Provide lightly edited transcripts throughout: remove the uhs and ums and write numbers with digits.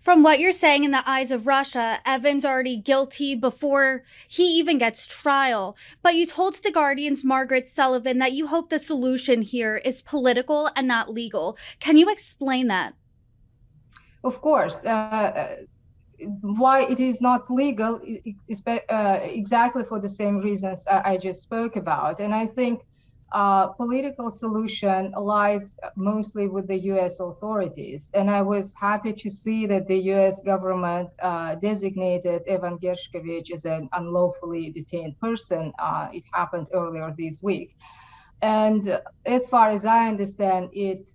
From what you're saying, in the eyes of Russia, Evan's already guilty before he even gets trial. But you told The Guardian's Margaret Sullivan that you hope the solution here is political and not legal. Can you explain that? Of course, why it is not legal is exactly for the same reasons I just spoke about. And I think political solution lies mostly with the U.S. authorities. And I was happy to see that the U.S. government designated Evan Gershkovich as an unlawfully detained person. It happened earlier this week. And as far as I understand it,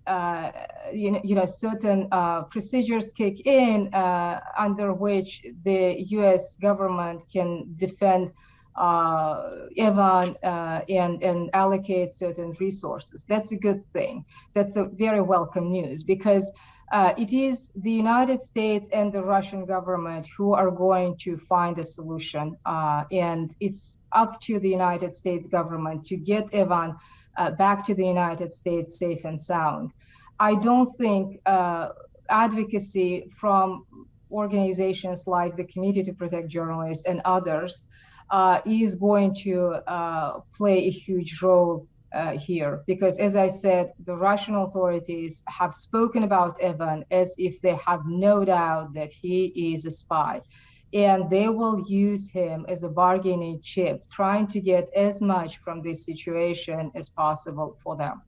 certain procedures kick in under which the U.S. government can defend Evan and allocate certain resources. That's a good thing. That's a very welcome news because it is the United States and the Russian government who are going to find a solution. And it's up to the United States government to get Evan back to the United States safe and sound. I don't think advocacy from organizations like the Committee to Protect Journalists and others is going to play a huge role here, because as I said, the Russian authorities have spoken about Evan as if they have no doubt that he is a spy. And they will use him as a bargaining chip, trying to get as much from this situation as possible for them.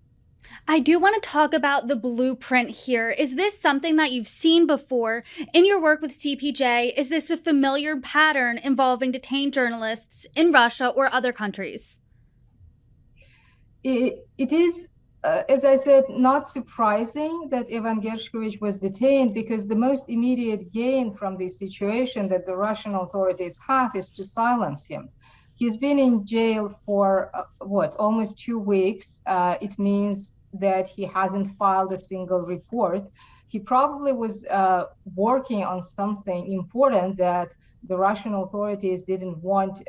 I do want to talk about the blueprint here. Is this something that you've seen before in your work with CPJ? Is this a familiar pattern involving detained journalists in Russia or other countries? It is, as I said, not surprising that Evan Gershkovich was detained, because the most immediate gain from this situation that the Russian authorities have is to silence him. He's been in jail for almost 2 weeks. It means that he hasn't filed a single report. He probably was working on something important that the Russian authorities didn't want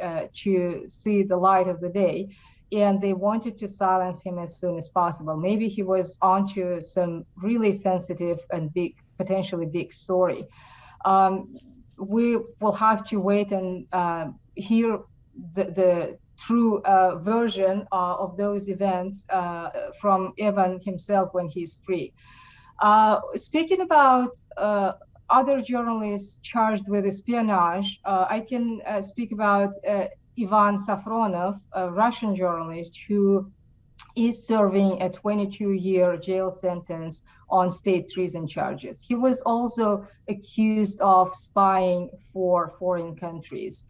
to see the light of the day, and they wanted to silence him as soon as possible. Maybe he was onto some really sensitive and potentially big story. We will have to wait and hear the true version of those events from Evan himself when he's free. Speaking about other journalists charged with espionage, I can speak about Ivan Safronov, a Russian journalist who is serving a 22-year jail sentence on state treason charges. He was also accused of spying for foreign countries.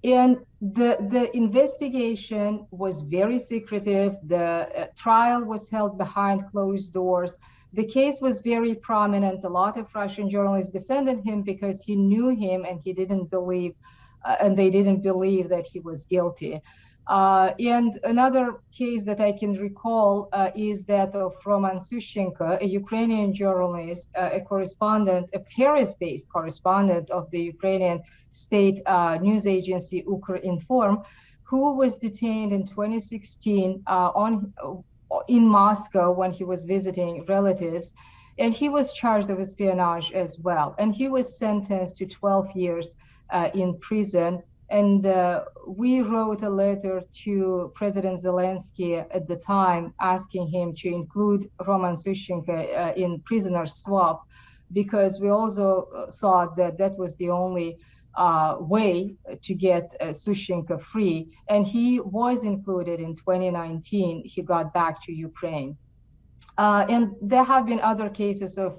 And the investigation was very secretive. The trial was held behind closed doors. The case was very prominent. A lot of Russian journalists defended him because he knew him and he didn't believe, and they didn't believe that he was guilty. And another case that I can recall is that of Roman Sushchenko, a Ukrainian journalist, a correspondent, a Paris-based correspondent of the Ukrainian state news agency Ukrinform, who was detained in 2016 in Moscow when he was visiting relatives. And he was charged with espionage as well. And he was sentenced to 12 years in prison. And we wrote a letter to President Zelensky at the time asking him to include Roman Sushchenko in prisoner swap, because we also thought that that was the only way to get Sushchenko free. And he was included in 2019. He got back to Ukraine. And there have been other cases of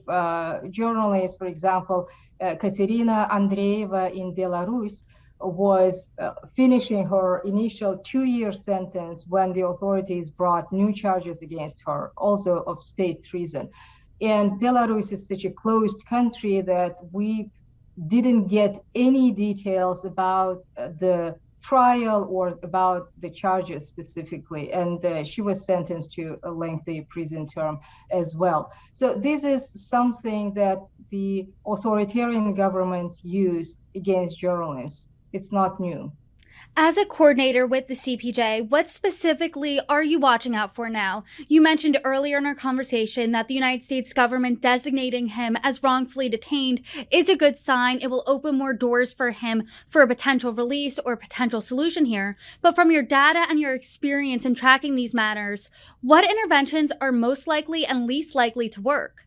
journalists, for example, Katerina Andreeva in Belarus was finishing her initial 2-year sentence when the authorities brought new charges against her, also of state treason. And Belarus is such a closed country that we didn't get any details about the trial or about the charges specifically. And she was sentenced to a lengthy prison term as well. So this is something that the authoritarian governments use against journalists. It's not new. As a coordinator with the CPJ, what specifically are you watching out for now? You mentioned earlier in our conversation that the United States government designating him as wrongfully detained is a good sign. It will open more doors for him for a potential release or potential solution here. But from your data and your experience in tracking these matters, what interventions are most likely and least likely to work?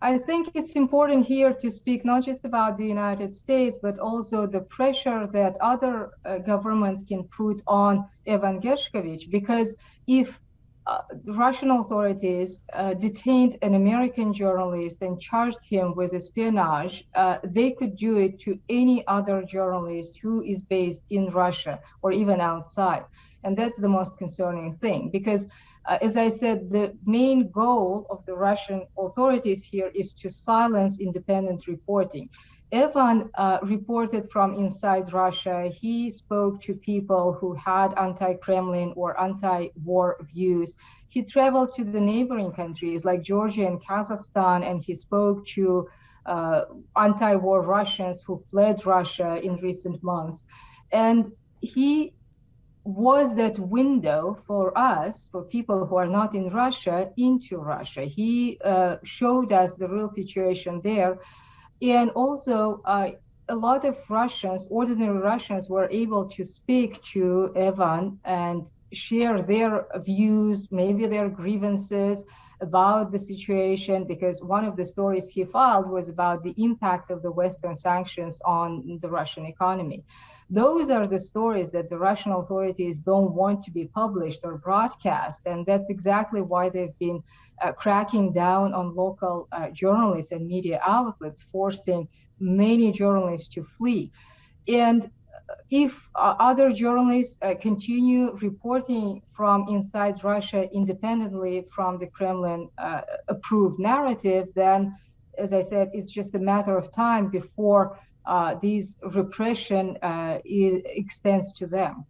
I think it's important here to speak not just about the United States, but also the pressure that other governments can put on Evan Gershkovich, because if the Russian authorities detained an American journalist and charged him with espionage, they could do it to any other journalist who is based in Russia or even outside. And that's the most concerning thing, because as I said, the main goal of the Russian authorities here is to silence independent reporting. Evan reported from inside Russia. He spoke to people who had anti-Kremlin or anti-war views. He traveled to the neighboring countries like Georgia and Kazakhstan, and he spoke to anti-war Russians who fled Russia in recent months. And he was that window for us, for people who are not in Russia, into Russia. He showed us the real situation there. And also, a lot of Russians, ordinary Russians, were able to speak to Evan and share their views, maybe their grievances about the situation, because one of the stories he filed was about the impact of the Western sanctions on the Russian economy. Those are the stories that the Russian authorities don't want to be published or broadcast, and that's exactly why they've been cracking down on local journalists and media outlets, forcing many journalists to flee. And if other journalists continue reporting from inside Russia independently from the Kremlin approved narrative, then, as I said, it's just a matter of time before this repression extends to them.